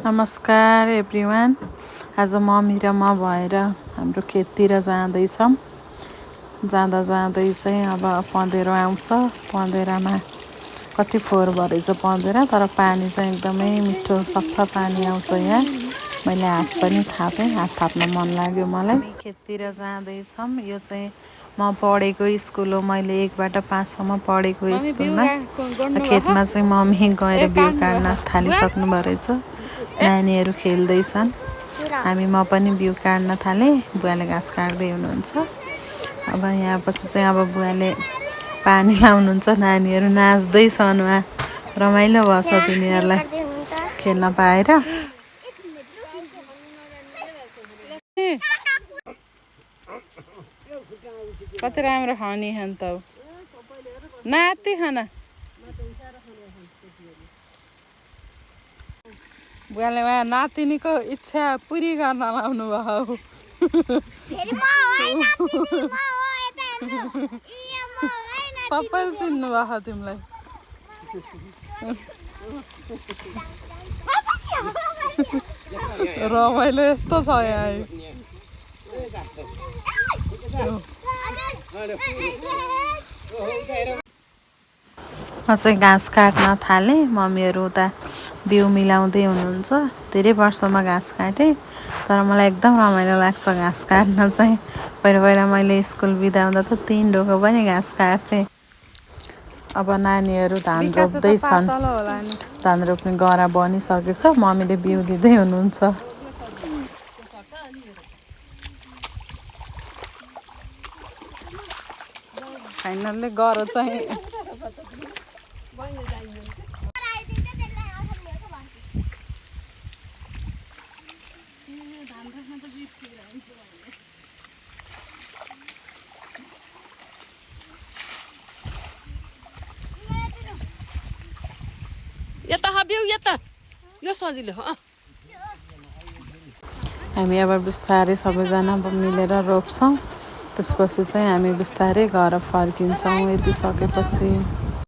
नमस्कार एभ्रिवान। आज मम्मी र म भएर हाम्रो खेततिर जाँदैछौँ। जाँदा जाँदै चाहिँ अब पँधेरो आउँछ। पँधेरामा कति फोहोर भरेछ पँधेरा, तर पानी चाहिँ एकदमै मिठो सफा पानी आउँछ यहाँ। मैले हात पनि थापेँ, हात थाप्न मन लाग्यो मलाई। खेततिर जाँदैछौँ। यो चाहिँ म पढेको स्कुल हो। मैले 1 बाट 5 सम्म पढेको स्कुलमा। खेतमा चाहिँ मम्मी गएर बिउ काट्न थालिसक्नु रहेछ। नानीहरू खेल्दैछन्। म पनि बिउ काट्न थालेँ। बुवाले घाँस काट्दै हुनुहुन्छ। अब यहाँ पछि चाहिँ अब बुवाले पानी लाउनुहुन्छ। नानीहरू नाच्दैछन्। उहाँ रमाइलो भएछ तिनीहरूलाई खेल्न पाएर। कति राम्रो हनी हन्त नाति खाना बुवाले उहाँ नातिनीको इच्छा पुरी गर्न लाउनु भयो। सबैले चिन्नु भयो तिमीलाई। रमाइलो यस्तो छ यहाँ। म चाहिँ घाँस काट्न थालेँ। मम्मीहरू उता बिउ मिलाउँदै हुनुहुन्छ। धेरै वर्षमा घाँस काटेँ, तर मलाई एकदम रमाइलो लाग्छ घाँस काट्न चाहिँ। पहिला मैले स्कुल बिदा हुँदा त 3 ढोको पनि घाँस काट्थेँ। अब नानीहरू धान रोप्दैछन्। धान रोप्ने गरा बनिसकेछ। मम्मीले बिउ दिँदै हुनुहुन्छ। फाइनल्ली गरा चाहिँ यता हब्यौ यता यो सजिलो हो। हामी अब बिस्तारै सबैजना मिलेर रोप्छौँ। त्यसपछि चाहिँ हामी बिस्तारै घर फर्किन्छौँ। यति सकेपछि